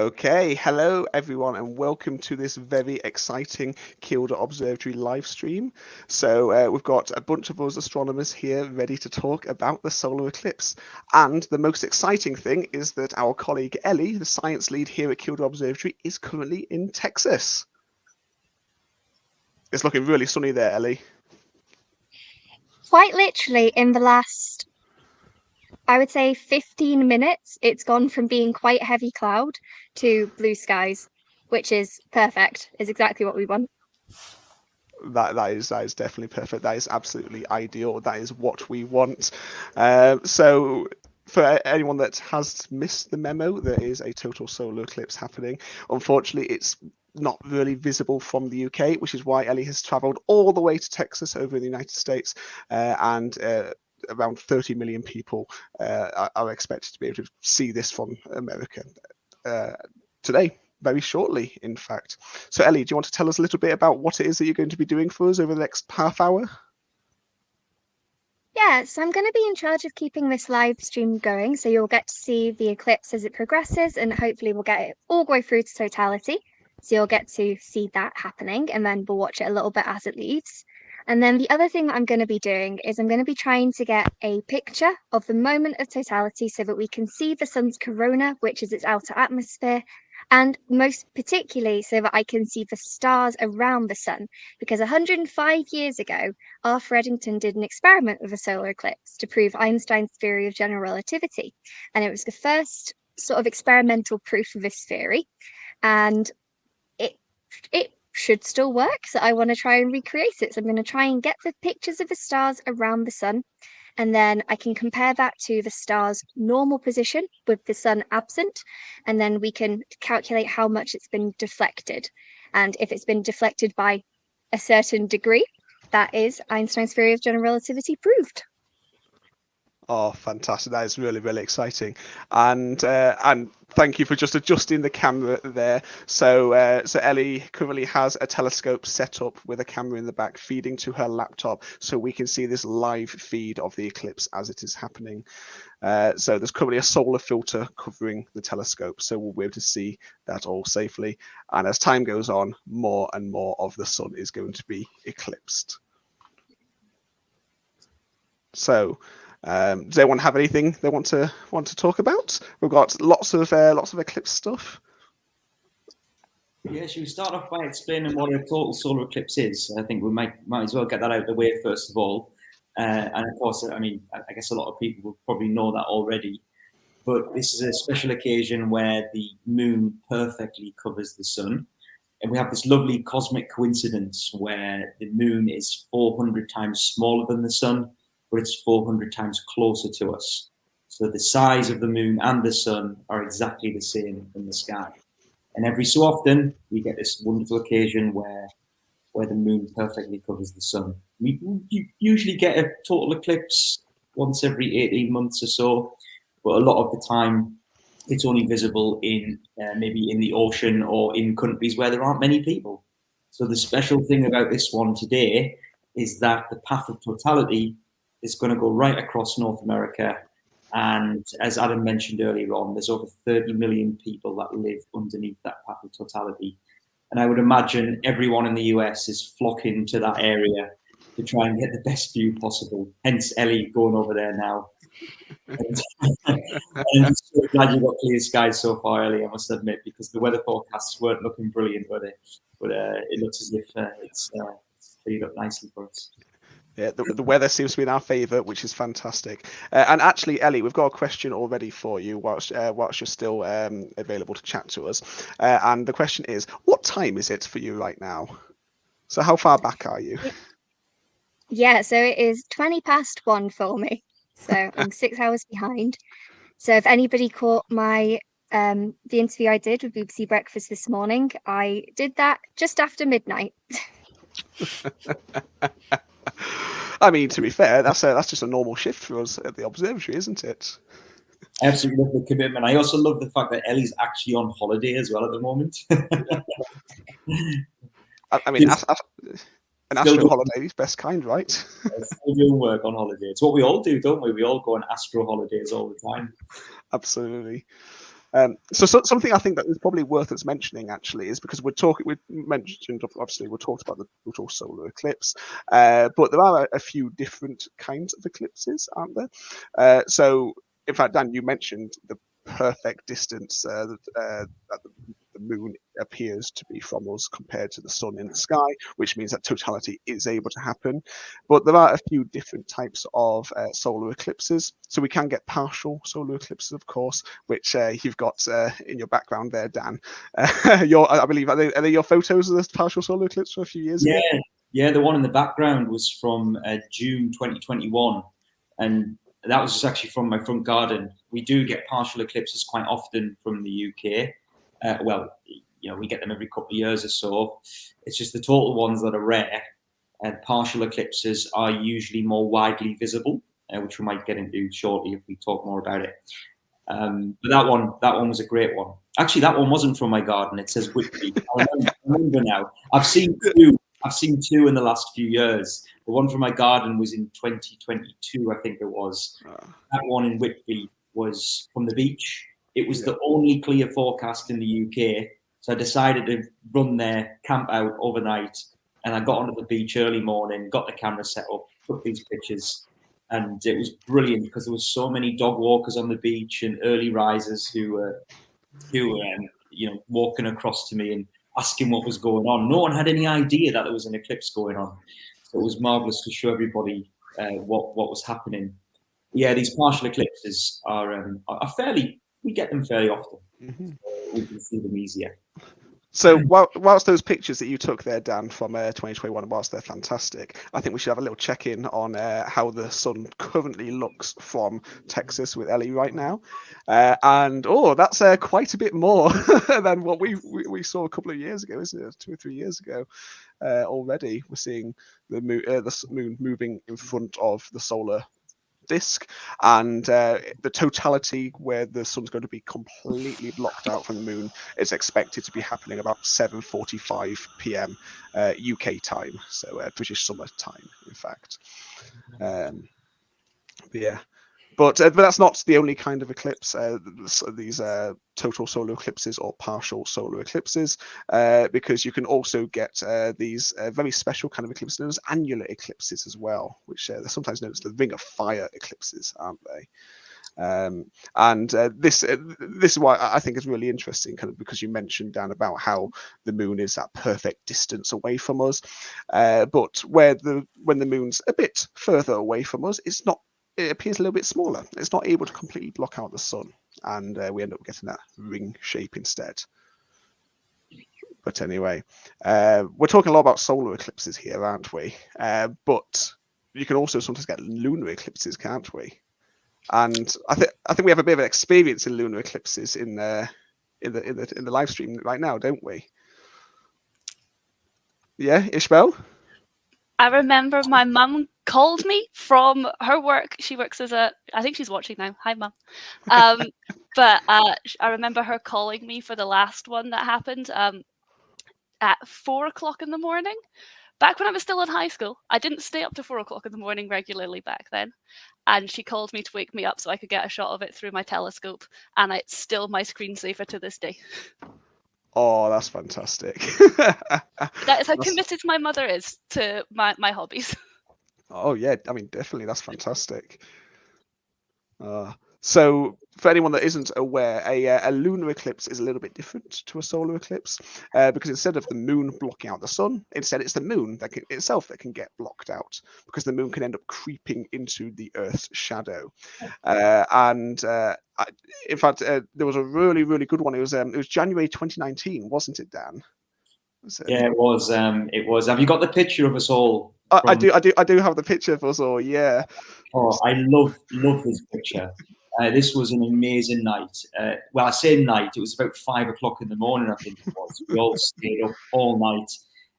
Okay, hello everyone, and welcome to this very exciting Kilda Observatory live stream. So we've got a bunch of us astronomers here ready to talk about the solar eclipse. And the most exciting thing is that our colleague Ellie, the science lead here at Kilda Observatory, is currently in Texas. It's looking really sunny there, Ellie. Quite literally, in the last, I would say 15 minutes, it's gone from being quite heavy cloud to blue skies, which is perfect, is exactly what we want. That is definitely perfect. That is absolutely ideal. That is what we want. So for anyone that has missed the memo, there is a total solar eclipse happening. Unfortunately, it's not really visible from the UK, which is why Ellie has travelled all the way to Texas over in the United States, and around 30 million people are expected to be able to see this from America today. Very shortly, in fact. So, Ellie, do you want to tell us a little bit about what it is that you're going to be doing for us over the next half hour? Yeah, so I'm going to be in charge of keeping this live stream going, so you'll get to see the eclipse as it progresses, and hopefully we'll get it all the way through to totality. So you'll get to see that happening, and then we'll watch it a little bit as it leaves. And then the other thing that I'm going to be doing is I'm going to be trying to get a picture of the moment of totality so that we can see the sun's corona, which is its outer atmosphere, and most particularly so that I can see the stars around the sun. Because 105 years ago, Arthur Eddington did an experiment with a solar eclipse to prove Einstein's theory of general relativity. And it was the first sort of experimental proof of this theory. And it should still work. So I want to try and recreate it. So I'm going to try and get the pictures of the stars around the sun. And then I can compare that to the star's normal position with the sun absent. And then we can calculate how much it's been deflected. And if it's been deflected by a certain degree, that is Einstein's theory of general relativity proved. Oh, fantastic! That is really, really exciting, and thank you for just adjusting the camera there. So Ellie currently has a telescope set up with a camera in the back feeding to her laptop, so we can see this live feed of the eclipse as it is happening. So there's currently a solar filter covering the telescope, so we'll be able to see that all safely. And as time goes on, more and more of the sun is going to be eclipsed. So. Does anyone have anything they want to talk about? We've got lots of eclipse stuff. Yeah, should we start off by explaining what a total solar eclipse is? I think we might as well get that out of the way first of all. And of course, I mean, I guess a lot of people will probably know that already. But this is a special occasion where the moon perfectly covers the sun. And we have this lovely cosmic coincidence where the moon is 400 times smaller than the sun, but it's 400 times closer to us. So the size of the moon and the sun are exactly the same in the sky. And every so often, we get this wonderful occasion where the moon perfectly covers the sun. We usually get a total eclipse once every 18 months or so, but a lot of the time, it's only visible in maybe in the ocean or in countries where there aren't many people. So the special thing about this one today is that the path of totality is going to go right across North America. And as Adam mentioned earlier on, there's over 30 million people that live underneath that path of totality. And I would imagine everyone in the US is flocking to that area to try and get the best view possible. Hence Ellie going over there now. And I'm so glad you got clear skies so far, Ellie, I must admit, because the weather forecasts weren't looking brilliant, were they? But it looks as if it's cleared up nicely for us. Yeah, the weather seems to be in our favour, which is fantastic. And actually, Ellie, we've got a question already for you whilst you're still available to chat to us. And the question is, what time is it for you right now? So how far back are you? Yeah, so it is 20 past 1 for me. So I'm 6 hours behind. So if anybody caught my the interview I did with BBC Breakfast this morning, I did that just after midnight. I mean, to be fair, that's just a normal shift for us at the observatory, isn't it? I absolutely love the commitment. I also love the fact that Ellie's actually on holiday as well at the moment. I mean, an astro holiday is best kind, right? Still doing work on holiday. It's what we all do, don't we? We all go on astro holidays all the time. Absolutely. So something I think that is probably worth us mentioning actually is because we mentioned obviously we talked about the total solar eclipse, but there are a few different kinds of eclipses, aren't there? So in fact, Dan, you mentioned the perfect distance that the moon appears to be from us compared to the sun in the sky, which means that totality is able to happen. But there are a few different types of solar eclipses. So we can get partial solar eclipses, of course, which you've got in your background there, Dan. I believe, are they your photos of this partial solar eclipse from a few years ago? Yeah, the one in the background was from June 2021. And that was actually from my front garden. We do get partial eclipses quite often from the UK. We get them every couple of years or so. It's just the total ones that are rare. And partial eclipses are usually more widely visible, which we might get into shortly if we talk more about it. But that one was a great one. Actually, that one wasn't from my garden. It says Whitby. I remember now. I've seen two in the last few years. The one from my garden was in 2022, I think it was. That one in Whitby was from the beach. It was the only clear forecast in the UK. So I decided to run there, camp out overnight, and I got onto the beach early morning, got the camera set up, took these pictures, and it was brilliant because there was so many dog walkers on the beach and early risers who were walking across to me and asking what was going on. No one had any idea that there was an eclipse going on. So it was marvelous to show everybody what was happening. Yeah, these partial eclipses are fairly, we get them fairly often. Mm-hmm. So we can see them easier. So whilst those pictures that you took there, Dan, from 2021, whilst they're fantastic, I think we should have a little check-in on how the sun currently looks from Texas with Ellie right now. That's quite a bit more than what we saw a couple of years ago, isn't it? 2 or 3 years ago already. We're seeing the moon moving in front of the solar disk, and the totality where the sun's going to be completely blocked out from the moon is expected to be happening about 7:45 p.m. UK time, so British summer time, in fact. But that's not the only kind of eclipse. These total solar eclipses or partial solar eclipses, because you can also get these very special kind of eclipses known as annular eclipses as well, which they're sometimes known as the Ring of Fire eclipses, aren't they? This is why I think it's really interesting, kind of because you mentioned, Dan, about how the moon is that perfect distance away from us, but when the moon's a bit further away from us, it appears a little bit smaller. It's not able to completely block out the sun, and we end up getting that ring shape instead. But anyway, we're talking a lot about solar eclipses here, aren't we? But you can also sometimes get lunar eclipses, can't we? And I think we have a bit of an experience in lunar eclipses in the live stream right now, don't we? Yeah, Ishbel? I remember my mum called me from her work. She works as I think she's watching now. Hi, Mum. But I remember her calling me for the last one that happened at 4 o'clock in the morning. Back when I was still in high school, I didn't stay up to 4 o'clock in the morning regularly back then. And she called me to wake me up so I could get a shot of it through my telescope. And it's still my screensaver to this day. Oh, that's fantastic. That is how committed my mother is to my hobbies. Oh, yeah. I mean, definitely. That's fantastic. So for anyone that isn't aware, a lunar eclipse is a little bit different to a solar eclipse because instead of the moon blocking out the sun, instead it's the moon that can get blocked out, because the moon can end up creeping into the Earth's shadow. In fact, there was a really, really good one. It was January 2019, wasn't it, Dan? Yeah, it was. It was. Have you got the picture of us all? I do have the picture of us all. Yeah. Oh, I love this picture. This was an amazing night. Well, I say night, it was about 5 o'clock in the morning, I think it was. We all stayed up all night,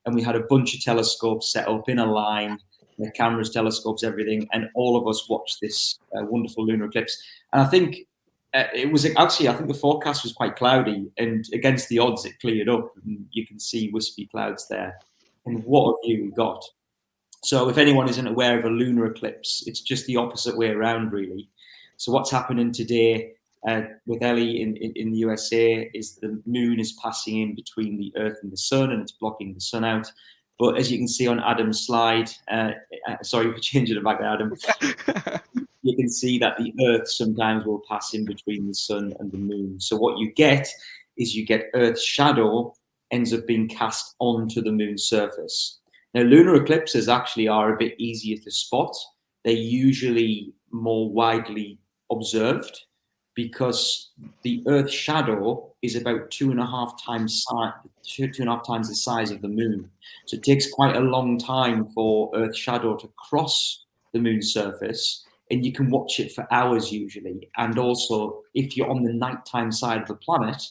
and we had a bunch of telescopes set up in a line, the cameras, telescopes, everything, and all of us watched this wonderful lunar eclipse. And I think it was actually, I think the forecast was quite cloudy, and against the odds, it cleared up, and you can see wispy clouds there. And what a view we got. So if anyone isn't aware of a lunar eclipse, it's just the opposite way around, really. So what's happening today with Ellie in the USA is the moon is passing in between the Earth and the sun, and it's blocking the sun out. But as you can see on Adam's slide, sorry for changing it back to Adam, you can see that the Earth sometimes will pass in between the sun and the moon. So what you get is you get Earth's shadow ends up being cast onto the moon's surface. Now, lunar eclipses actually are a bit easier to spot. They're usually more widely observed because the Earth's shadow is about 2.5 times the size of the moon. So it takes quite a long time for Earth's shadow to cross the moon's surface, and you can watch it for hours usually. And also, if you're on the nighttime side of the planet,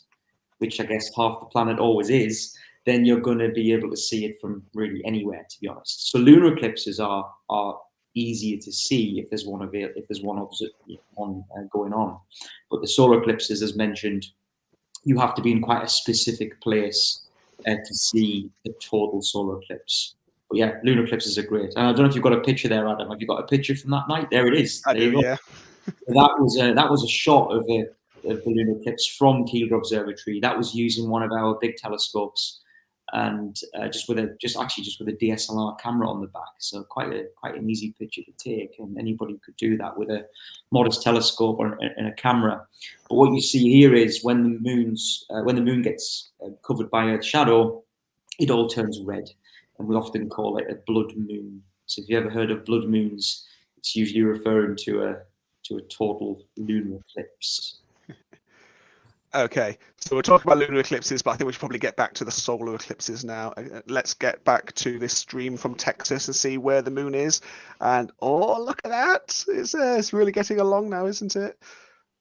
which I guess half the planet always is, then you're going to be able to see it from really anywhere, to be honest. So lunar eclipses are easier to see if there's one going on. But the solar eclipses, as mentioned, you have to be in quite a specific place to see the total solar eclipse. But yeah, lunar eclipses are great. And I don't know if you've got a picture there, Adam. Have you got a picture from that night? There it is. I do, yeah. So that was a shot of the lunar eclipse from Keeler Observatory. That was using one of our big telescopes, and just with a DSLR camera on the back. So quite an easy picture to take, and anybody could do that with a modest telescope and a camera. But what you see here is when the moon gets covered by Earth's shadow, it all turns red, and we often call it a blood moon. So if you ever heard of blood moons, it's usually referring to a total lunar eclipse. Okay, so we're talking about lunar eclipses, but I think we should probably get back to the solar eclipses now. Let's get back to this stream from Texas and see where the moon is. And oh, look at that! It's really getting along now, isn't it?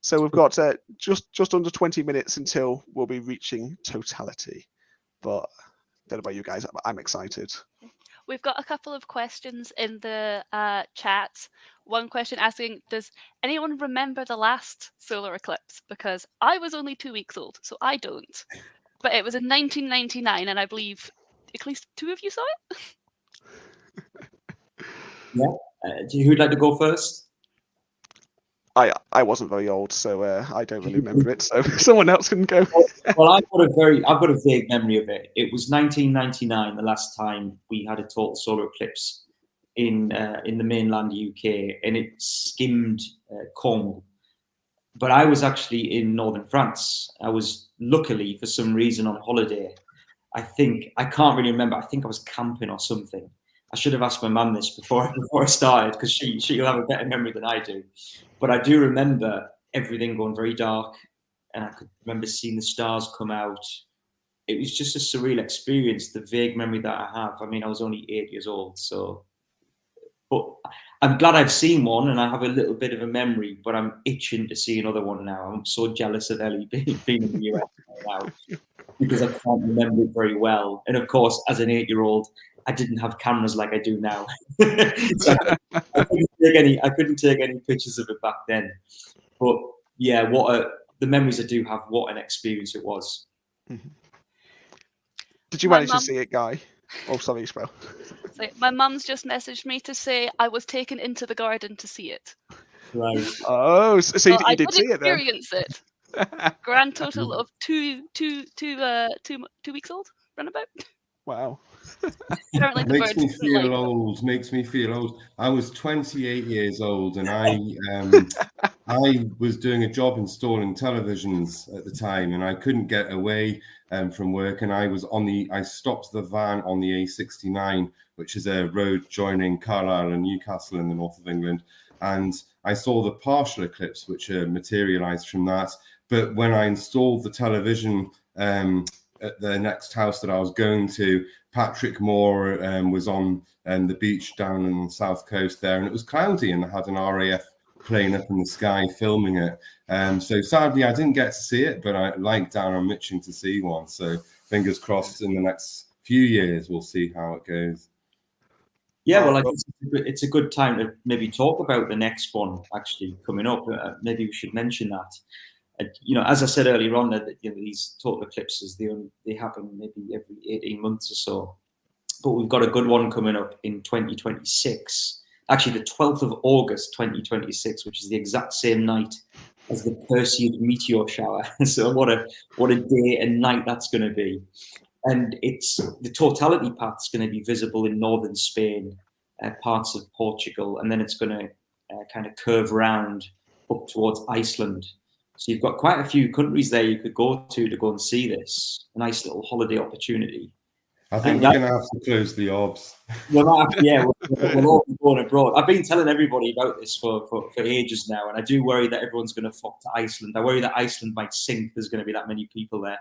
So we've got just under 20 minutes until we'll be reaching totality. But I don't know about you guys, I'm excited. We've got a couple of questions in the chat. One question asking, does anyone remember the last solar eclipse? Because I was only 2 weeks old, so I don't. But it was in 1999, and I believe at least 2 of you saw it? Yeah. Who'd like to go first? I wasn't very old, so I don't really remember it. So someone else can go. Well, I've got a vague memory of it. It was 1999, the last time we had a total solar eclipse in the mainland UK, and it skimmed Cornwall. But I was actually in northern France. I was luckily, for some reason, on holiday. I can't really remember. I think I was camping or something. I should have asked my mum this before I started, because she'll have a better memory than I do. But I do remember everything going very dark, and I could remember seeing the stars come out. It was just a surreal experience, the vague memory that I have. I mean, I was only 8 years old, so. But I'm glad I've seen one, and I have a little bit of a memory, but I'm itching to see another one now. I'm so jealous of Ellie being in the US now, because I can't remember it very well. And of course, as an 8-year-old, I didn't have cameras like I do now. So I couldn't take any pictures of it back then. But yeah, the memories I do have, what an experience it was. Did you manage to see it, Guy? Oh, sorry, Isabel. So my mum's just messaged me to say I was taken into the garden to see it. Right. Oh, so you did see it then? I did experience it. Grand total of two weeks old, runabout. Wow. Makes me feel old. I was 28 years old, and I was doing a job installing televisions at the time, and I couldn't get away from work, and I stopped the van on the A69, which is a road joining Carlisle and Newcastle in the north of England, and I saw the partial eclipse, which materialized from that. But when I installed the television at the next house that I was going to, Patrick Moore was on the beach down on the south coast there, and it was cloudy, and I had an RAF plane up in the sky filming it. So sadly, I didn't get to see it, but I like Dan, I'm itching to see one. So fingers crossed in the next few years, we'll see how it goes. Yeah, well, it's a good time to maybe talk about the next one actually coming up. Maybe we should mention that. As I said earlier on, that these total eclipses, they happen maybe every 18 months or so. But we've got a good one coming up in 2026. Actually, the 12th of August, 2026, which is the exact same night as the Perseid meteor shower. So what a day and night that's going to be. And it's the totality path's going to be visible in northern Spain, parts of Portugal, and then it's going to kind of curve around up towards Iceland. So you've got quite a few countries there you could go to and see this. A nice little holiday opportunity. I think we're going to have to close the orbs. We'll all be going abroad. I've been telling everybody about this for ages now, and I do worry that everyone's going to flock to Iceland. I worry that Iceland might sink. There's going to be that many people there.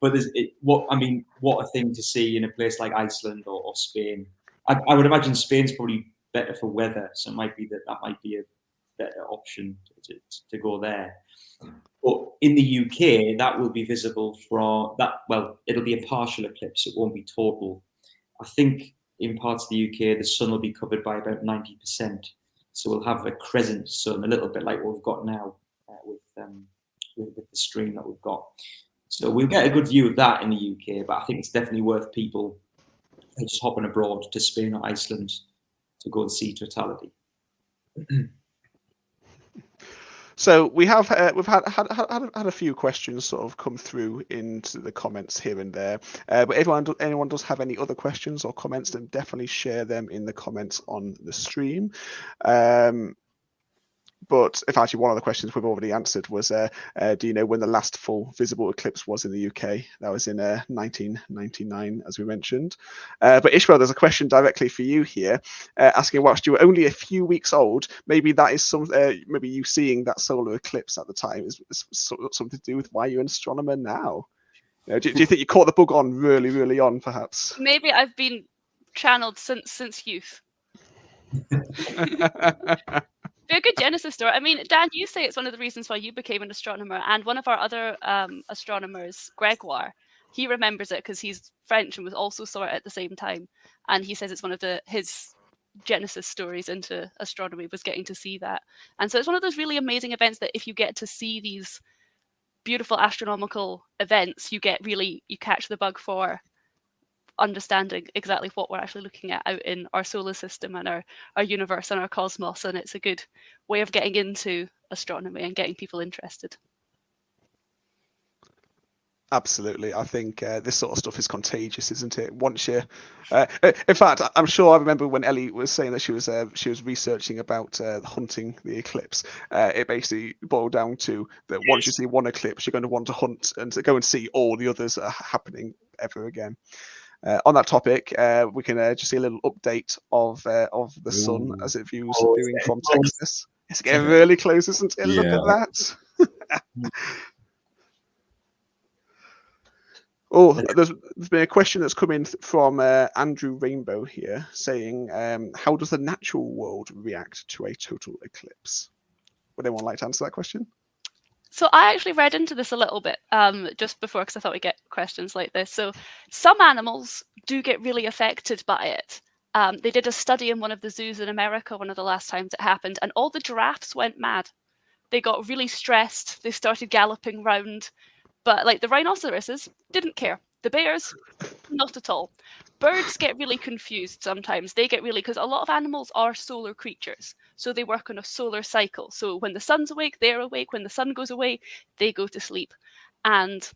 But what a thing to see in a place like Iceland or Spain. I would imagine Spain's probably better for weather, so it might be that might be a better option to go there. But in the UK, that will be visible from that. Well, it'll be a partial eclipse. It won't be total. I think in parts of the UK, the sun will be covered by about 90%. So we'll have a crescent sun, a little bit like what we've got now with the stream that we've got. So we'll get a good view of that in the UK. But I think it's definitely worth people just hopping abroad to Spain or Iceland to go and see totality. So we've had a few questions sort of come through into the comments here and there. But if anyone does have any other questions or comments, then definitely share them in the comments on the stream. But if actually one of the questions we've already answered was, do you know when the last full visible eclipse was in the UK? That was in 1999, as we mentioned. But Ishmael, there's a question directly for you here, asking, whilst you were only a few weeks old, maybe that is maybe you seeing that solar eclipse at the time is something to do with why you're an astronomer now. Do you think you caught the bug on really, really on, perhaps? Maybe I've been channeled since youth. Be a good Genesis story. I mean, Dan, you say it's one of the reasons why you became an astronomer, and one of our other astronomers, Gregoire, he remembers it because he's French and was also saw it at the same time, and he says it's one of his Genesis stories into astronomy was getting to see that. And so it's one of those really amazing events that if you get to see these beautiful astronomical events, you catch the bug for understanding exactly what we're actually looking at out in our solar system and our universe and our cosmos, and it's a good way of getting into astronomy and getting people interested. Absolutely. I think this sort of stuff is contagious, isn't it? Once you, in fact, I'm sure I remember when Ellie was saying that she was researching about hunting the eclipse. It basically boiled down to that once you see one eclipse, you're going to want to hunt and to go and see all the others that are happening ever again. On that topic, we can just see a little update of the sun as it views viewing from Texas. It's getting really close, isn't it? Yeah. Look at that. Oh, there's been a question that's come in from Andrew Rainbow here saying, how does the natural world react to a total eclipse? Would anyone like to answer that question? So I actually read into this a little bit just before, because I thought we'd get questions like this. So some animals do get really affected by it. They did a study in one of the zoos in America, one of the last times it happened, and all the giraffes went mad. They got really stressed. They started galloping round. But like the rhinoceroses didn't care. The bears, not at all. Birds get really confused sometimes. They get really, because a lot of animals are solar creatures. So they work on a solar cycle. So when the sun's awake, they're awake. When the sun goes away, they go to sleep. And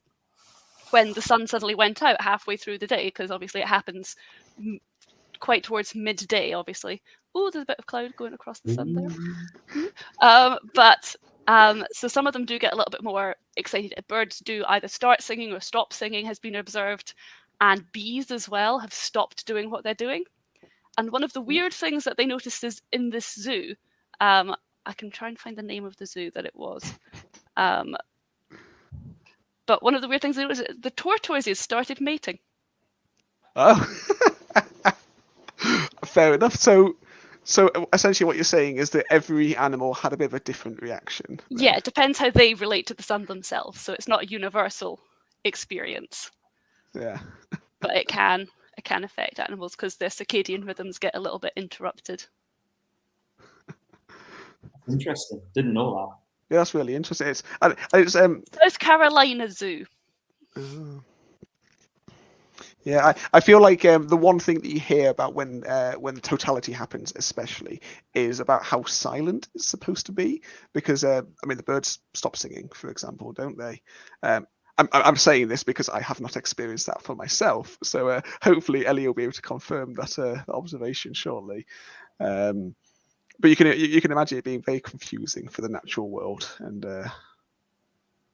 when the sun suddenly went out halfway through the day, because obviously it happens quite towards midday, obviously. Oh, there's a bit of cloud going across the sun there. So some of them do get a little bit more excited. Birds do either start singing or stop singing, has been observed. And bees as well have stopped doing what they're doing. And one of the weird things that they noticed is in this zoo, I can try and find the name of the zoo that it was. But one of the weird things was the tortoises started mating. Oh, fair enough. So essentially what you're saying is that every animal had a bit of a different reaction. Yeah, it depends how they relate to the sun themselves. So it's not a universal experience. Yeah. But it can affect animals because their circadian rhythms get a little bit interrupted. Interesting. Didn't know that. Yeah, that's really interesting. It's South Carolina Zoo. Yeah, I feel like the one thing that you hear about when totality happens, especially, is about how silent it's supposed to be. Because I mean, the birds stop singing, for example, don't they? I'm saying this because I have not experienced that for myself. So hopefully Ellie will be able to confirm that observation shortly. But you can imagine it being very confusing for the natural world and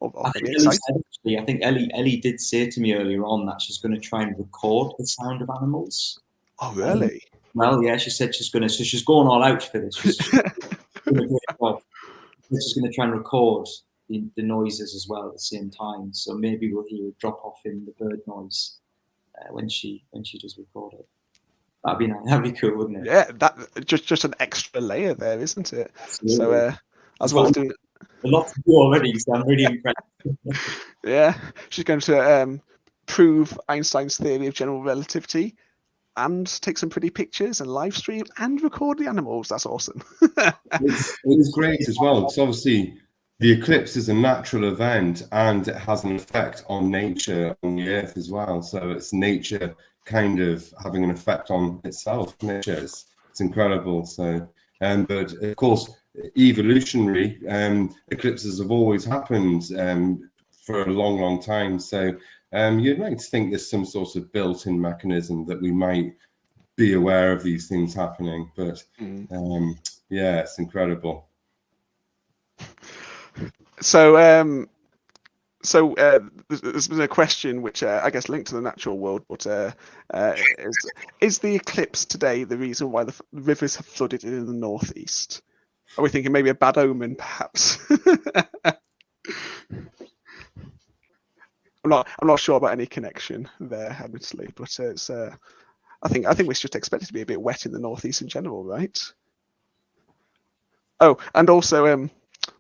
or maybe exciting. I think Ellie did say to me earlier on that she's going to try and record the sound of animals. Oh, really? Well, yeah, she said she's going to. So she's going all out for this. She's going to try and record the noises as well at the same time. So maybe we'll hear a drop off in the bird noise when she does record it. That'd be cool, wouldn't it? Yeah, that just an extra layer there, isn't it? Absolutely. So as well as doing a lot to do already, so I'm really impressed. Yeah, she's going to prove Einstein's theory of general relativity and take some pretty pictures and live stream and record the animals. That's awesome. It's great as well, because obviously the eclipse is a natural event and it has an effect on nature on the Earth as well. So it's nature kind of having an effect on itself. Nature, it's incredible. So, but of course, evolutionary eclipses have always happened for a long, long time. So you'd like to think there's some sort of built-in mechanism that we might be aware of these things happening. But yeah, it's incredible. So there's been a question which I guess linked to the natural world, but is the eclipse today the reason why the rivers have flooded in the northeast? Are we thinking maybe a bad omen, perhaps? I'm not sure about any connection there, obviously, but it's I think we should expect it to be a bit wet in the northeast in general, right? Oh, and also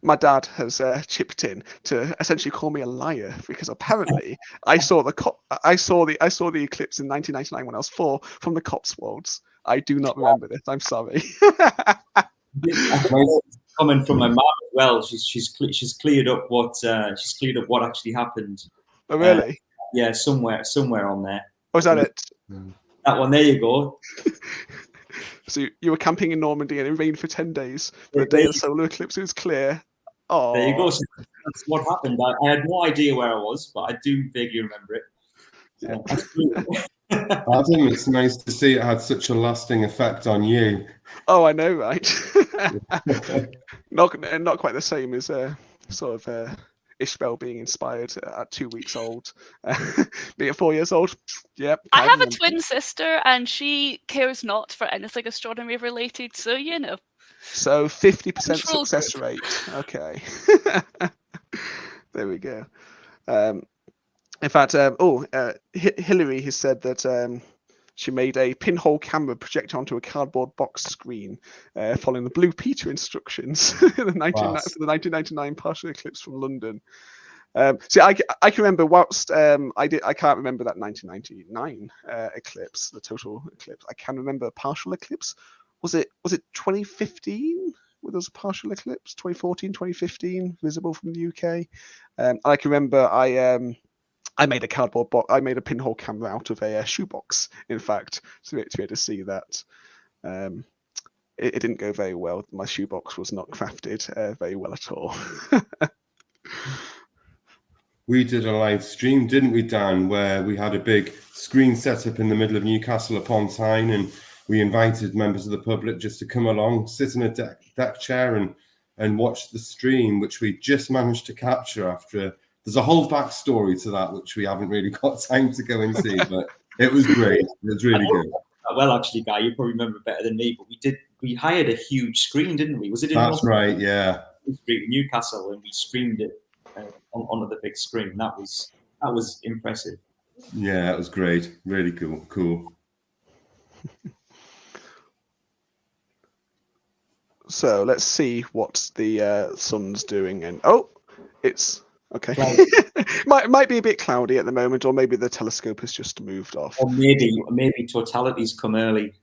my dad has chipped in to essentially call me a liar because apparently I saw the eclipse in 1999 when I was 4 from the Cotswolds. I do not remember this. I'm sorry. Comment from my mum as well. She's cleared up what actually happened. Oh, really? Yeah, somewhere on there. Oh, is that it? That one. There you go. So you were camping in Normandy and it rained for 10 days. The day of the solar eclipse, it was clear. Oh, there you go. So that's what happened. I had no idea where I was, but I do vaguely remember it. Yeah. Adam, it's nice to see it had such a lasting effect on you. Oh, I know, right? not quite the same as sort of Ishbel being inspired at 2 weeks old. Being 4 years old, yep. I have a twin sister and she cares not for anything astronomy related, so you know. So 50% success rate. Okay. There we go. In fact, Hillary has said that she made a pinhole camera project onto a cardboard box screen following the Blue Peter instructions for the 1999 partial eclipse from London. See, I can remember whilst I can't remember that 1999 eclipse, the total eclipse. I can remember a partial eclipse. Was it 2015? Where there was a partial eclipse? 2014, 2015, visible from the UK. I can remember I made a cardboard box. I made a pinhole camera out of a shoebox, in fact, to be able to see that. It didn't go very well. My shoebox was not crafted very well at all. We did a live stream, didn't we, Dan, where we had a big screen set up in the middle of Newcastle upon Tyne, and we invited members of the public just to come along, sit in a deck chair and watch the stream, which we just managed to capture after. There's a whole backstory to that, which we haven't really got time to go into, but it was great. It was really good. Well, actually, Guy, you probably remember better than me, but we hired a huge screen, didn't we? Was it in That's right, yeah. Newcastle, and we streamed it onto the big screen. That was impressive. Yeah, it was great. Really cool. So let's see what the sun's doing. And it's okay. might be a bit cloudy at the moment, or maybe the telescope has just moved off. Or maybe totality's come early.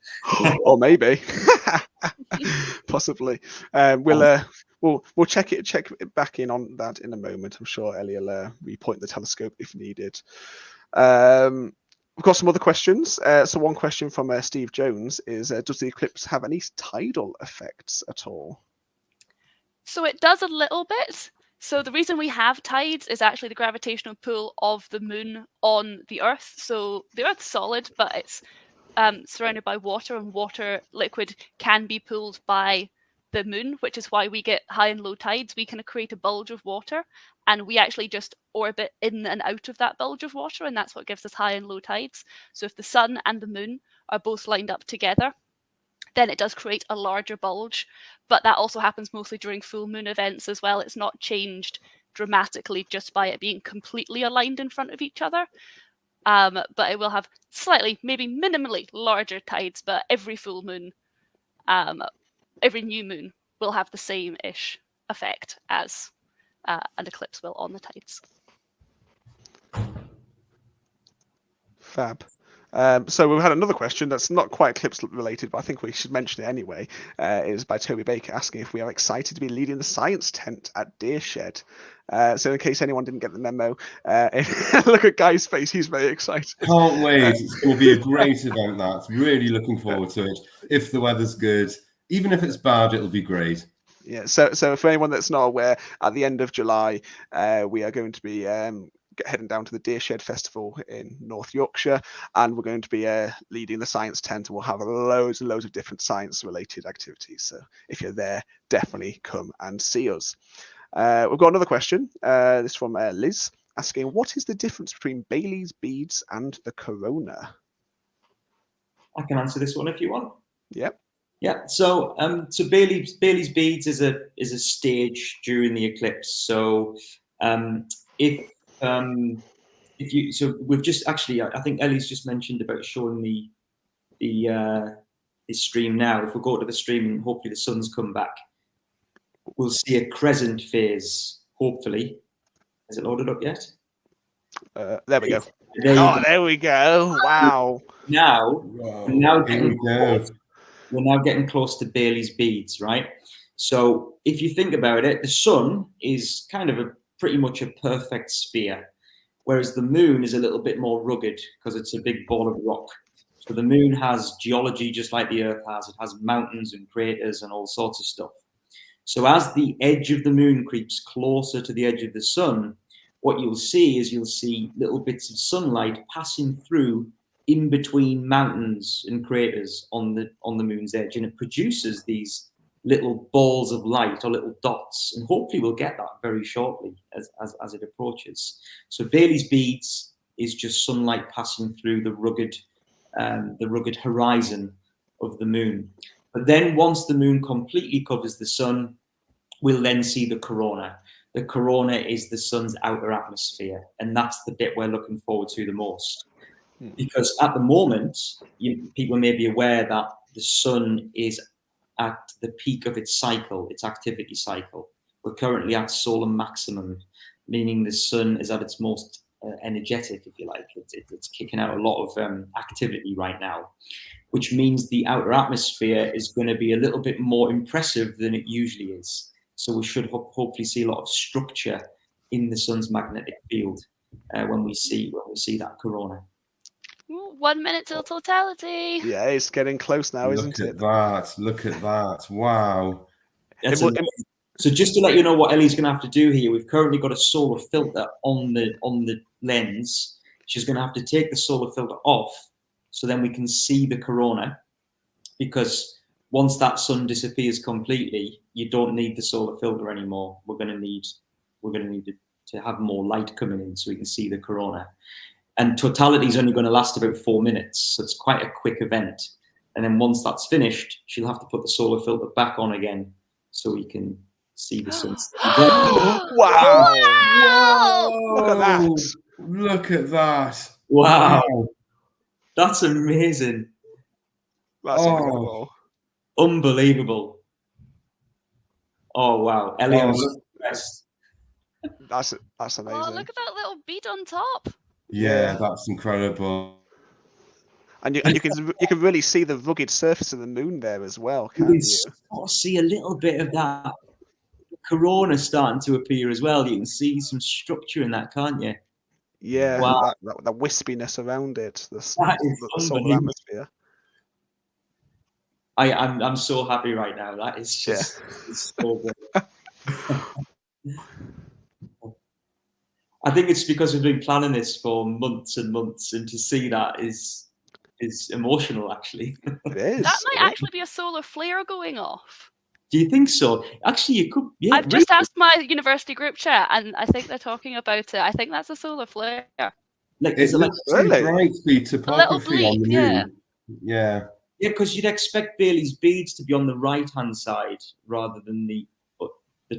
Or maybe, possibly. We'll check it back in on that in a moment. I'm sure Ellie will repoint the telescope if needed. We've got some other questions. So one question from Steve Jones is, does the eclipse have any tidal effects at all? So it does a little bit. So the reason we have tides is actually the gravitational pull of the moon on the Earth. So the Earth's solid, but it's surrounded by water, and water liquid can be pulled by the moon, which is why we get high and low tides. We kind of create a bulge of water, and we actually just orbit in and out of that bulge of water, and that's what gives us high and low tides. So if the sun and the moon are both lined up together, then it does create a larger bulge. But that also happens mostly during full moon events as well. It's not changed dramatically just by it being completely aligned in front of each other. But it will have slightly, maybe minimally larger tides, but every full moon, every new moon will have the same-ish effect as an eclipse will on the tides. Fab. So we've had another question that's not quite eclipse related, but I think we should mention it anyway. It is by Toby Baker asking if we are excited to be leading the science tent at Deershed. So in case anyone didn't get the memo, look at Guy's face, he's very excited. Can't wait. It's going to be a great event, that. Really looking forward to it. If the weather's good, even if it's bad, it'll be great. Yeah, so for anyone that's not aware, at the end of July, we are going to be heading down to the Deershed Festival in North Yorkshire, and we're going to be leading the science tent, and we'll have loads and loads of different science related activities. So if you're there, definitely come and see us. We've got another question, this from Liz, asking, what is the difference between Bailey's beads and the corona? I can answer this one if you want. Yep. Yeah, so Bailey's beads is a stage during the eclipse. So if you, so we've just actually, I think Ellie's just mentioned about showing the stream now. If we go to the stream and hopefully the sun's come back, we'll see a crescent phase. Hopefully, has it loaded up yet? There we go. There we go. Wow. Now, we're now getting close to Bailey's beads, right? So if you think about it, the sun is kind of pretty much a perfect sphere, whereas the moon is a little bit more rugged because it's a big ball of rock. So the moon has geology just like the Earth has. It has mountains and craters and all sorts of stuff. So as the edge of the moon creeps closer to the edge of the sun, what you'll see little bits of sunlight passing through in between mountains and craters on the moon's edge, and it produces these little balls of light or little dots, and hopefully we'll get that very shortly as it approaches. So Bailey's beads is just sunlight passing through the rugged horizon of the moon. But then once the moon completely covers the sun, we'll then see the corona. The corona is the sun's outer atmosphere, and that's the bit we're looking forward to the most. Because at the moment, people may be aware that the sun is at the peak of its cycle, its activity cycle. We're currently at solar maximum, meaning the sun is at its most energetic, if you like. It's kicking out a lot of activity right now, which means the outer atmosphere is going to be a little bit more impressive than it usually is. So we should hopefully see a lot of structure in the sun's magnetic field when we see that corona. 1 minute till totality. Yeah, it's getting close now, isn't it? Look at that. Wow. So just to let you know what Ellie's going to have to do here, we've currently got a solar filter on the lens. She's going to have to take the solar filter off so then we can see the corona, because once that sun disappears completely, you don't need the solar filter anymore. We're going to need to have more light coming in so we can see the corona. And totality is only going to last about 4 minutes, so it's quite a quick event. And then once that's finished, she'll have to put the solar filter back on again so we can see the sun. Wow! Look at that! Look at that! Wow! That's amazing. That's incredible. Unbelievable. Oh wow, Ellie, I'm so impressed. That's amazing. Oh, look at that little bead on top. Yeah, that's incredible. And you can really see the rugged surface of the moon there as well, you can't can you? sort of see a little bit of that corona starting to appear as well. You can see some structure in that, can't you? Yeah, Wow. that wispiness around it, the That is solar unbelievable. atmosphere. I'm so happy right now. That is Yeah. just it's so good. I think it's because we've been planning this for months and months, and to see that is emotional, actually. It is. That might actually be a solar flare going off. Do you think so? Actually, you could. Yeah, I've just asked my university group chat, and I think they're talking about it. I think that's a solar flare. Like, It is it like looks too Really? bright for the topography on the bleep, moon. Yeah. yeah? Because you'd expect Bailey's beads to be on the right-hand side rather than the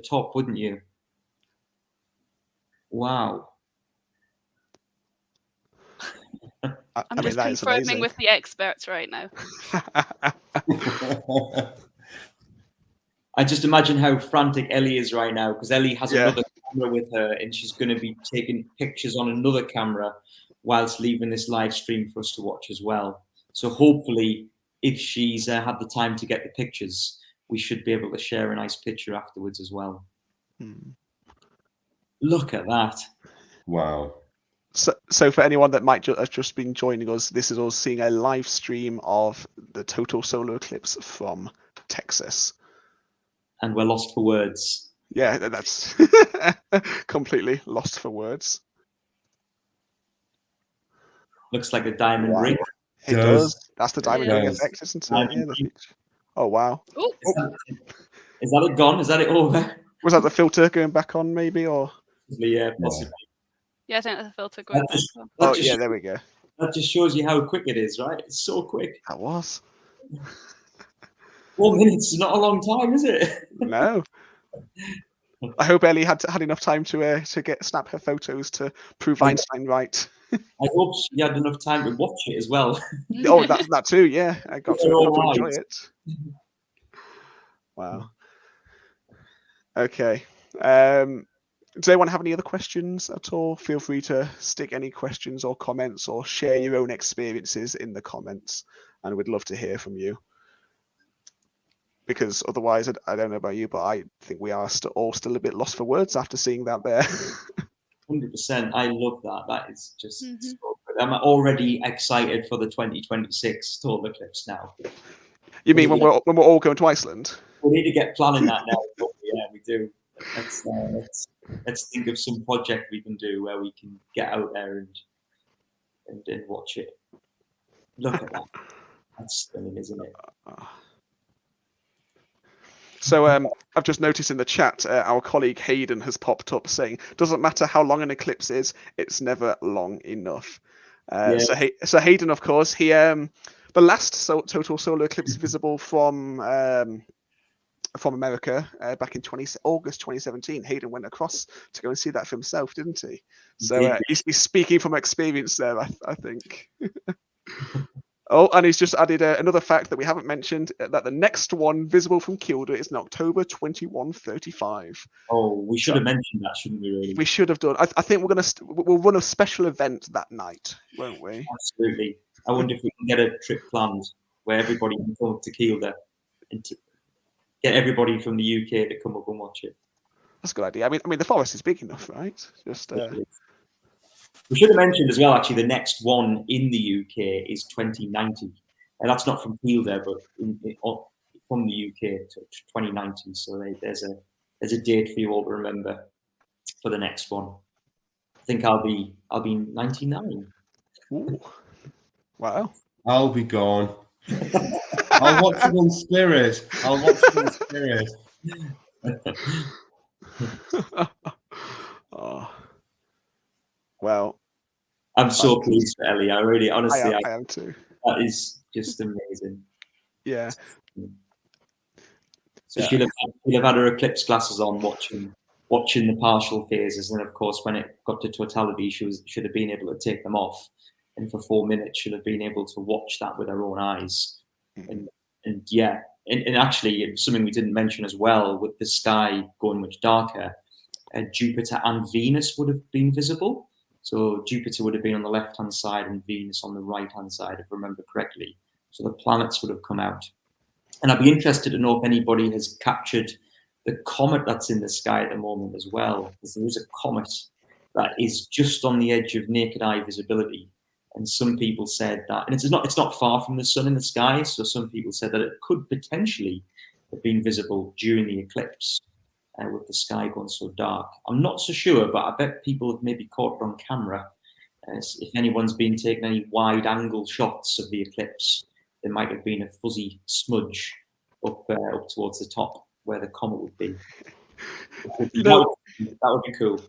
top, wouldn't you? Wow. I'm just confirming with the experts right now. I just imagine how frantic Ellie is right now, because Ellie has another camera with her, and she's going to be taking pictures on another camera whilst leaving this live stream for us to watch as well. So hopefully, if she's had the time to get the pictures, we should be able to share a nice picture afterwards as well. Look at that. Wow. So for anyone that might have just been joining us, this is us seeing a live stream of the total solar eclipse from Texas. And we're lost for words. Yeah, that's completely lost for words. Looks like a diamond ring. It does. That's the diamond ring does. effect, isn't it? Yeah, oh, wow. Is that it gone? Is that it over? Was that the filter going back on, maybe? Or Yeah, possibly. Yeah, I think that's the filter going back on. Oh, yeah, there we go. That just shows you how quick it is, right? It's so quick. That was. 4 minutes is not a long time, is it? No. I hope Ellie had enough time to snap her photos to prove Einstein right. I hope she had enough time to watch it as well. Oh, that too, yeah. I got to enjoy it. Wow. Okay. Does anyone have any other questions at all? Feel free to stick any questions or comments or share your own experiences in the comments, and we'd love to hear from you. Because otherwise, I don't know about you, but I think we are all still a bit lost for words after seeing that there. 100%. I love that. That is just so good. I'm already excited for the 2026 total eclipse now. You mean when we're all going to Iceland? We need to get planning that now. Yeah, we do. Let's think of some project we can do where we can get out there and watch it. Look at that. That's stunning, isn't it? So I've just noticed in the chat, our colleague Hayden has popped up saying, doesn't matter how long an eclipse is, it's never long enough. So Hayden, of course, he the last total solar eclipse visible from America back in August 2017. Hayden went across to go and see that for himself, didn't he? So he's speaking from experience there, I think. Oh, and he's just added another fact that we haven't mentioned, that the next one visible from Kielder is in October 2135. Oh, we should have mentioned that, shouldn't we, really? We should have done. I think we'll run a special event that night, won't we? Absolutely. I wonder if we can get a trip planned where everybody can come up to Kielder and get everybody from the UK to come up and watch it. That's a good idea. I mean, the forest is big enough, right? Just. We should have mentioned as well, actually, the next one in the UK is 2090. And that's not from Kielder, but from the UK to 2090. So there's a date for you all to remember for the next one. I think I'll be 99. Ooh. Wow. I'll be gone. I'll watch it in spirit. Oh. Well, I'm so pleased for Ellie. I really, honestly, I am too. That is just amazing. Yeah. So she'll have had her eclipse glasses on, watching the partial phases, and of course, when it got to totality, should have been able to take them off, and for 4 minutes, should have been able to watch that with her own eyes, and actually, something we didn't mention as well, with the sky going much darker, Jupiter and Venus would have been visible. So Jupiter would have been on the left-hand side and Venus on the right-hand side, if I remember correctly. So the planets would have come out. And I'd be interested to know if anybody has captured the comet that's in the sky at the moment as well, because there is a comet that is just on the edge of naked eye visibility. And some people said that, and it's not far from the sun in the sky, so some people said that it could potentially have been visible during the eclipse with the sky going so dark. I'm not so sure, but I bet people have maybe caught it on camera. If anyone's been taking any wide-angle shots of the eclipse, there might have been a fuzzy smudge up towards the top where the comet would be. That would be cool.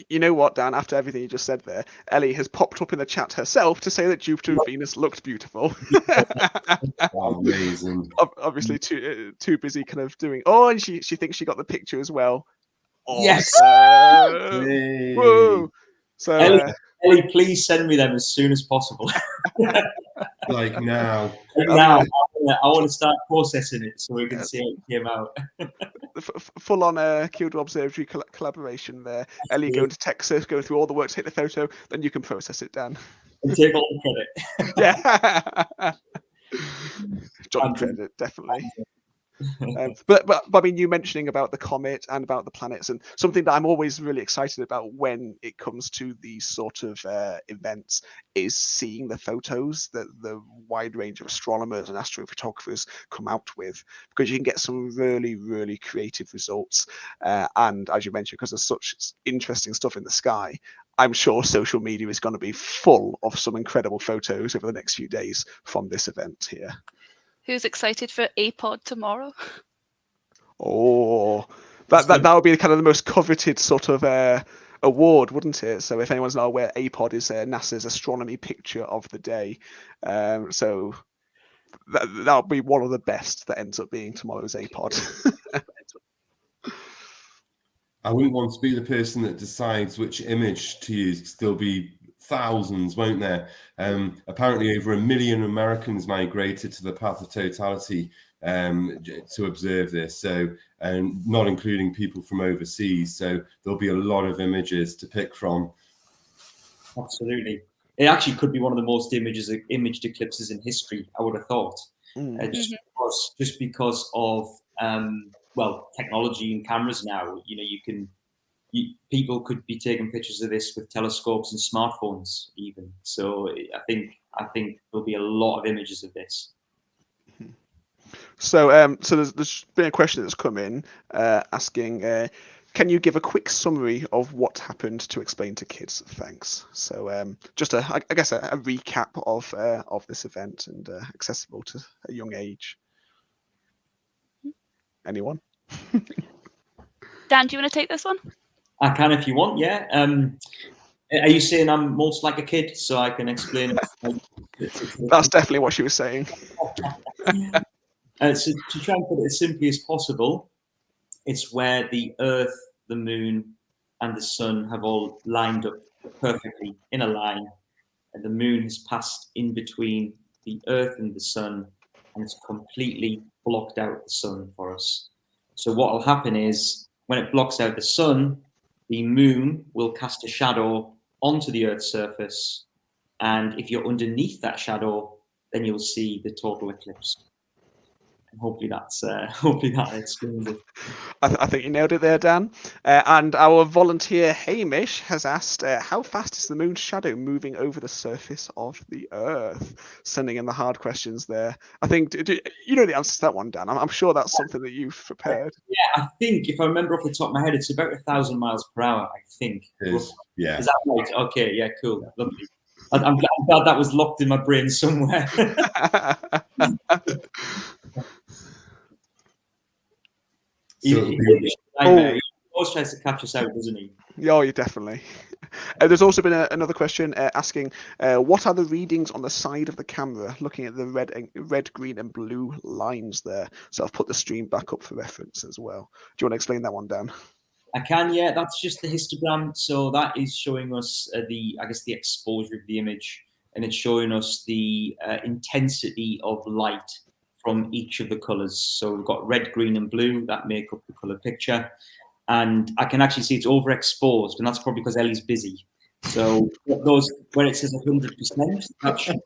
You know what, Dan? After everything you just said there, Ellie has popped up in the chat herself to say that Jupiter and Venus looked beautiful. Amazing. Obviously, too busy kind of doing. Oh, and she thinks she got the picture as well. Awesome. Yes. Hey. Whoa. So, Ellie, please send me them as soon as possible. Like now. Now, I want to start processing it so we can see how it came out. Full on Kilda Observatory collaboration there. Ellie going to Texas, going through all the work to hit the photo, then you can process it, Dan. And take all the credit. Yeah. Johnny credit, definitely. But I mean, you mentioning about the comet and about the planets, and something that I'm always really excited about when it comes to these sort of events is seeing the photos that the wide range of astronomers and astrophotographers come out with, because you can get some really, really creative results. And as you mentioned, because there's such interesting stuff in the sky, I'm sure social media is going to be full of some incredible photos over the next few days from this event here. Who's excited for APOD tomorrow? Oh, that would be kind of the most coveted sort of award, wouldn't it? So if anyone's not aware, APOD is NASA's astronomy picture of the day. So that'll be one of the best that ends up being tomorrow's APOD. I wouldn't want to be the person that decides which image to use, because there'll be thousands, won't there? Apparently over 1 million Americans migrated to the path of totality to observe this, so not including people from overseas, so there'll be a lot of images to pick from. Absolutely. It actually could be one of the most imaged eclipses in history, I would have thought. Just because of technology and cameras now. People could be taking pictures of this with telescopes and smartphones even. So I think there'll be a lot of images of this. So there's been a question that's come in asking, can you give a quick summary of what happened to explain to kids? Thanks. So just I guess a recap of this event and accessible to a young age. Anyone? Dan, do you want to take this one? I can if you want, yeah. Are you saying I'm most like a kid, so I can explain it? That's definitely what she was saying. So to try and put it as simply as possible, it's where the Earth, the Moon, and the Sun have all lined up perfectly in a line, and the Moon has passed in between the Earth and the Sun, and it's completely blocked out the Sun for us. So what will happen is, when it blocks out the Sun, the Moon will cast a shadow onto the Earth's surface, and if you're underneath that shadow, then you'll see the total eclipse. And hopefully that explains it. I think you nailed it there, Dan. And our volunteer Hamish has asked, how fast is the Moon's shadow moving over the surface of the Earth? Sending in the hard questions there. I think, you know the answer to that one, Dan. I'm sure that's something that you've prepared. Yeah, I think, if I remember off the top of my head, it's about 1,000 miles per hour, I think. Yeah. Is that right? Okay, yeah, cool. Lovely. I'm glad that was locked in my brain somewhere. He always tries to catch us out, doesn't he? Oh, you definitely. There's also been another question asking, what are the readings on the side of the camera, looking at the red, green, and blue lines there? So I've put the stream back up for reference as well. Do you want to explain that one, Dan? I can, yeah. That's just the histogram. So that is showing us the exposure of the image, and it's showing us the intensity of light from each of the colors. So we've got red, green, and blue that make up the color picture. And I can actually see it's overexposed, and that's probably because Ellie's busy. So when it says 100%,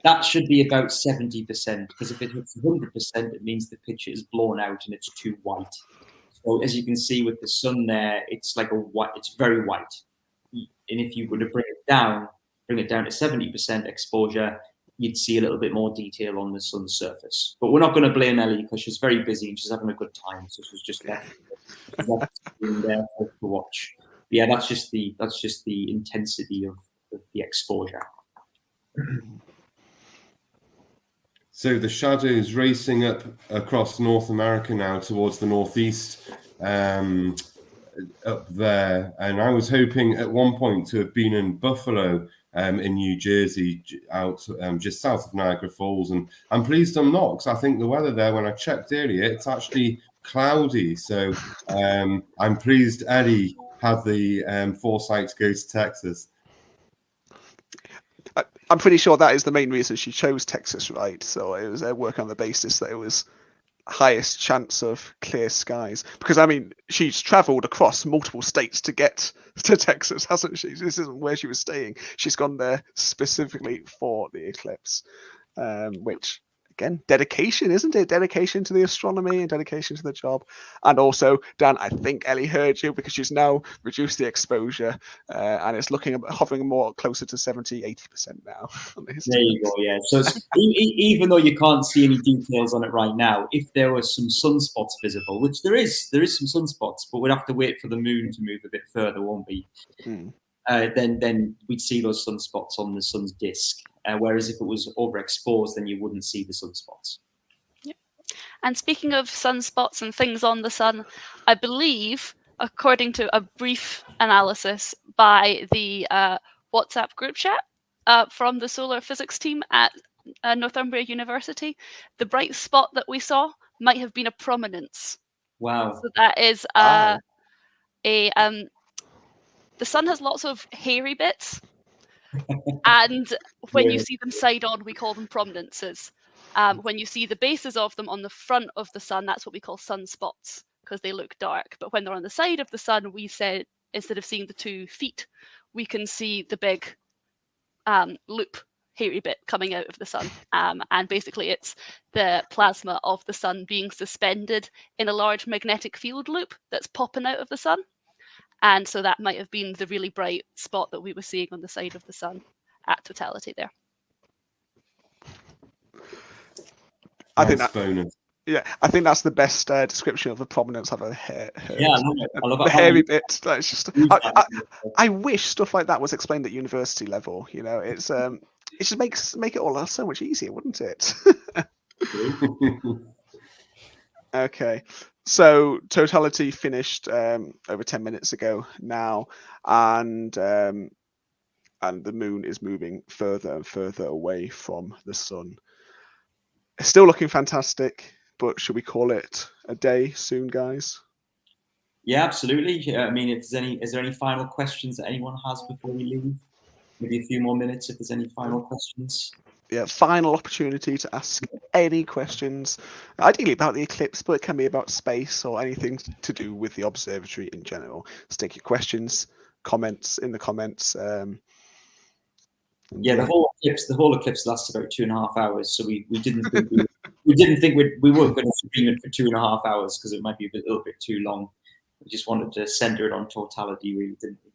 that should be about 70%, because if it hits 100%, it means the picture is blown out and it's too white. So as you can see with the sun there, it's like a white. It's very white. And if you were to bring it down to 70% exposure, you'd see a little bit more detail on the sun's surface. But we're not going to blame Ellie because she's very busy and she's having a good time. So she's just left there to watch. Yeah, that's just the intensity of the exposure. So the shadows racing up across North America now towards the northeast, up there. And I was hoping at one point to have been in Buffalo, in New Jersey, out just south of Niagara Falls. And I'm pleased I'm not, because I think the weather there, when I checked earlier, it's actually cloudy. So I'm pleased Eddie had the foresight to go to Texas. I'm pretty sure that is the main reason she chose Texas, right? So it was working on the basis that it was highest chance of clear skies. Because, I mean, she's travelled across multiple states to get to Texas, hasn't she? This isn't where she was staying. She's gone there specifically for the eclipse, which... Again, dedication, isn't it? Dedication to the astronomy and dedication to the job. And also, Dan, I think Ellie heard you because she's now reduced the exposure and it's hovering more closer to 70, 80% now. There you go, yeah. So even though you can't see any details on it right now, if there were some sunspots visible, which there is some sunspots, but we'd have to wait for the moon to move a bit further, won't we? Then we'd see those sunspots on the sun's disk. Whereas if it was overexposed, then you wouldn't see the sunspots. Yep. And speaking of sunspots and things on the sun, I believe, according to a brief analysis by the WhatsApp group chat from the solar physics team at Northumbria University, the bright spot that we saw might have been a prominence. Wow. So that is the sun has lots of hairy bits. And when you see them side on, we call them prominences. When you see the bases of them on the front of the sun, that's what we call sunspots because they look dark. But when they're on the side of the sun, we said instead of seeing the 2 feet, we can see the big loop, hairy bit coming out of the sun. And basically it's the plasma of the sun being suspended in a large magnetic field loop that's popping out of the sun. And so that might have been the really bright spot that we were seeing on the side of the sun at totality there. I think that's the best description of the prominence I've ever heard. Yeah, I love it. The hairy bit. That's just. I wish stuff like that was explained at university level. You know, it just make it all so much easier, wouldn't it? Okay. So totality finished over 10 minutes ago now, and the moon is moving further and further away from the sun. It's still looking fantastic, but should we call it a day soon, guys? Yeah, absolutely. I mean, is there any final questions that anyone has before we leave? Maybe a few more minutes if there's any final questions. Yeah, final opportunity to ask any questions, ideally about the eclipse, but it can be about space or anything to do with the observatory in general. Stick your questions, comments in the comments. Yeah, the whole eclipse lasts about 2.5 hours, so we didn't think we weren't going to stream it for 2.5 hours because it might be a little bit too long. We just wanted to center it on totality, really, didn't we?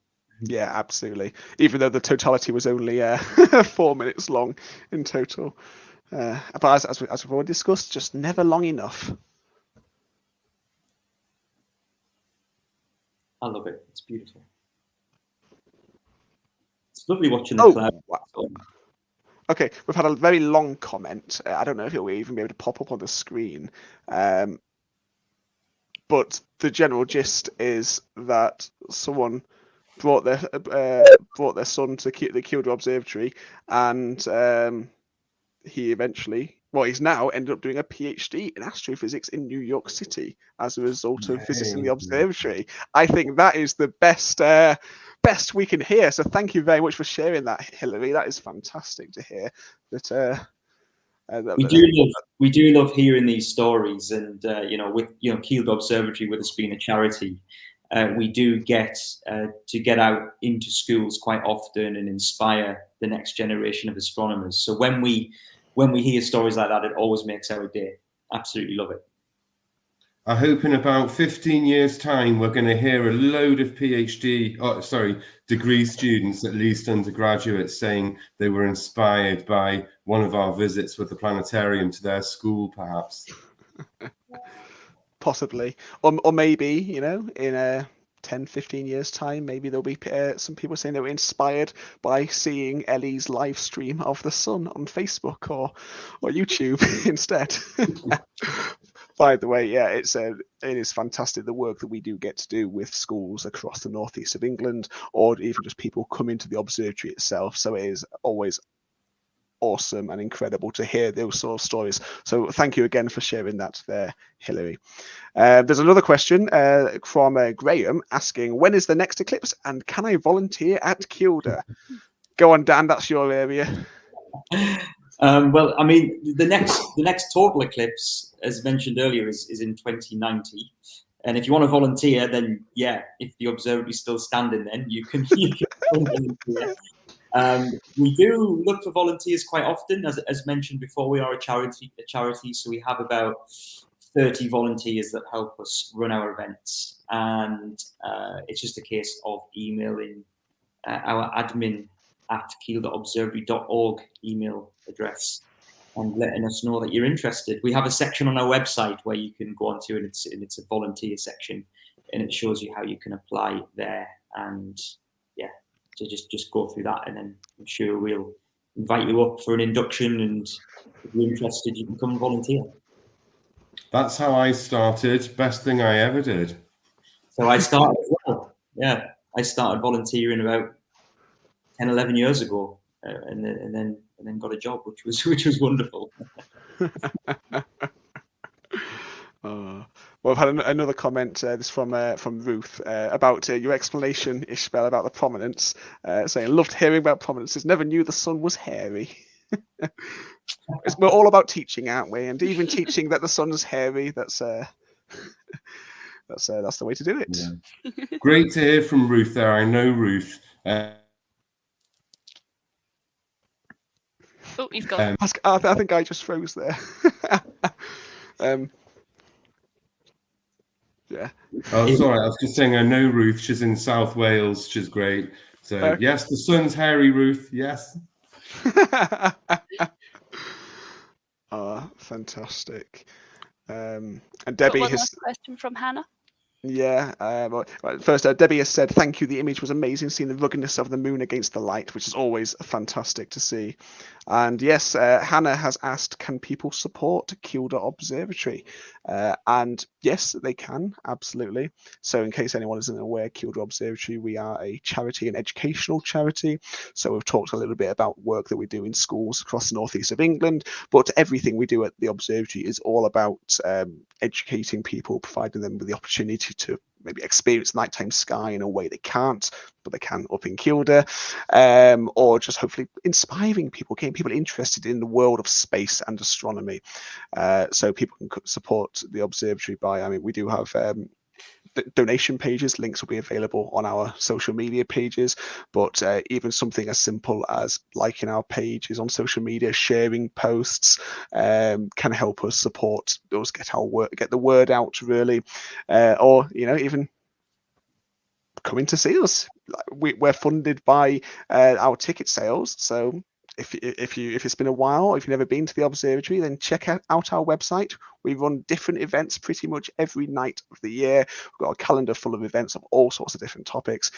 Yeah, absolutely. Even though the totality was only 4 minutes long in total, but as we've already discussed, just never long enough. I love it. It's beautiful. It's lovely watching the clouds. Wow. Okay, we've had a very long comment. I don't know if it will even be able to pop up on the screen, but the general gist is that someone brought their son to the Kyoto Observatory, and he's now ended up doing a PhD in astrophysics in New York City as a result of visiting the observatory. I think that is the best we can hear. So thank you very much for sharing that, Hilary. That is fantastic to hear. We do love hearing these stories, and with Kyoto Observatory, with us being a charity, we do get to get out into schools quite often and inspire the next generation of astronomers. So when we hear stories like that, it always makes our day. Absolutely love it. I hope in about 15 years' time, we're going to hear a load of degree students, at least undergraduates, saying they were inspired by one of our visits with the planetarium to their school, perhaps. Possibly, or maybe, you know, in 10, 15 years time, maybe there'll be some people saying they were inspired by seeing Ellie's live stream of the sun on Facebook or YouTube instead. By the way, yeah, it is fantastic, the work that we do get to do with schools across the northeast of England, or even just people coming to the observatory itself. So it is always awesome and incredible to hear those sort of stories. So thank you again for sharing that there, Hilary. There's another question from Graham asking, when is the next eclipse and can I volunteer at Kilda? Go on, Dan, that's your area. Well, I mean, the next total eclipse, as mentioned earlier, is in 2090. And if you want to volunteer, then yeah, if the observatory is still standing, then you can volunteer. We do look for volunteers quite often. As mentioned before, we are a charity, so we have about 30 volunteers that help us run our events. And it's just a case of emailing our admin at kiel.observatory.org email address and letting us know that you're interested. We have a section on our website where you can go onto, and it's a volunteer section, and it shows you how you can apply there. And yeah, so just go through that, and then I'm sure we'll invite you up for an induction, and if you're interested, you can come and volunteer. That's how I started. Best thing I ever did. So I started as well. Yeah, I started volunteering about 10, 11 years ago, and then got a job, which was wonderful. Well, I've had another comment. This from Ruth about your explanation, Ishbel, about the prominence. Saying, loved hearing about prominences. Never knew the sun was hairy. We're all about teaching, aren't we? And even teaching that the sun's hairy. That's the way to do it. Yeah. Great to hear from Ruth there. I know Ruth. Oh, he's gone. I think I just froze there. Yeah. Oh, sorry. I was just saying, I know Ruth. She's in South Wales. She's great. So yes, the sun's hairy, Ruth. Yes. Oh, fantastic. And Debbie one has last question from Hannah. Yeah. First, Debbie has said, thank you. The image was amazing, seeing the ruggedness of the moon against the light, which is always fantastic to see. And yes, Hannah has asked, can people support Kilda Observatory? And yes, they can, absolutely. So in case anyone isn't aware, Kilda Observatory, we are a charity, an educational charity. So we've talked a little bit about work that we do in schools across the northeast of England, but everything we do at the observatory is all about educating people, providing them with the opportunity to maybe experience nighttime sky in a way they can't, but they can up in Kilda, or just hopefully inspiring people, getting people interested in the world of space and astronomy. So people can support the observatory by, we do have donation pages. Links will be available on our social media pages, but even something as simple as liking our pages on social media, sharing posts, can help us support us, get the word out, really, or even coming to see us. We're funded by our ticket sales, so if it's been a while, if you've never been to the observatory, then check out our website. We run different events pretty much every night of the year. We've got a calendar full of events of all sorts of different topics.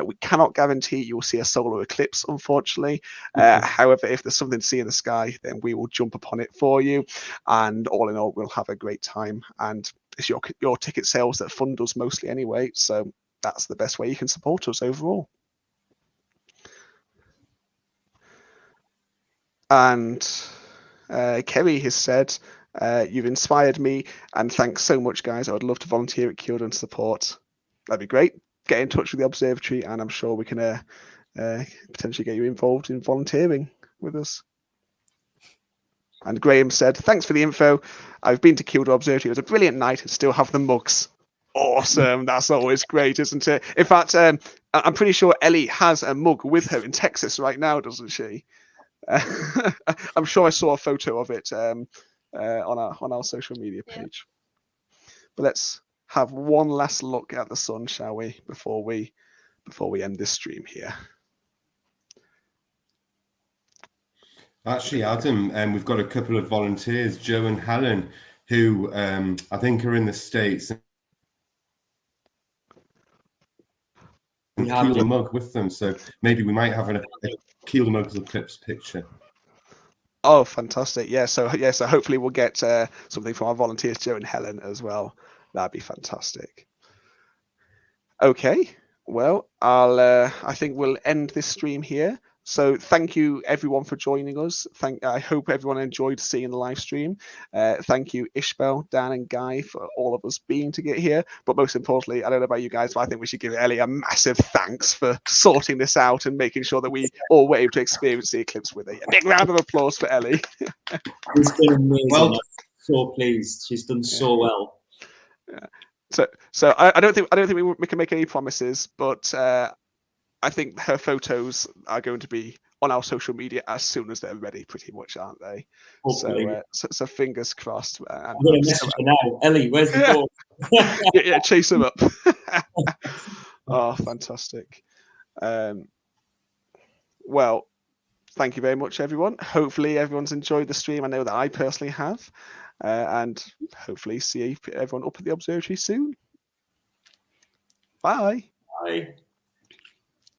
We cannot guarantee you will see a solar eclipse, unfortunately. However, if there's something to see in the sky, then we will jump upon it for you. And all in all, we'll have a great time. And it's your ticket sales that fund us mostly anyway. So that's the best way you can support us overall. And Kerry has said, you've inspired me, and thanks so much, guys. I would love to volunteer at Kilda and support. That'd be great. Get in touch with the observatory, and I'm sure we can potentially get you involved in volunteering with us. And Graham said, thanks for the info. I've been to Kilda Observatory. It was a brilliant night and still have the mugs. Awesome. That's always great, isn't it? In fact, I'm pretty sure Ellie has a mug with her in Texas right now, doesn't she? I'm sure I saw a photo of it on our social media page. But let's have one last look at the sun, shall we, before we end this stream here. Actually, Adam, we've got a couple of volunteers, Joe and Helen, who I think are in the States. And Keel the Mug with them, so maybe we might have a Keel the Mug's eclipse picture. Oh, fantastic! Yeah, so hopefully we'll get something from our volunteers, Joe and Helen, as well. That'd be fantastic. Okay, well, I think we'll end this stream here. So thank you everyone for joining us. I hope everyone enjoyed seeing the live stream. Thank you Ishbel, Dan and Guy for all of us being to get here. But most importantly, I don't know about you guys, but I think we should give Ellie a massive thanks for sorting this out and making sure that we all were able to experience the eclipse with it. A big round of applause for Ellie. It's been amazing. Well, I'm so pleased. She's done so well. Yeah. So I don't think we can make any promises, but I think her photos are going to be on our social media as soon as they're ready, pretty much, aren't they? So fingers crossed. I'm going to message her now. Ellie, where's the ball? yeah, chase them up. Oh, fantastic. Well, thank you very much, everyone. Hopefully everyone's enjoyed the stream. I know that I personally have. And hopefully see everyone up at the observatory soon. Bye. Bye.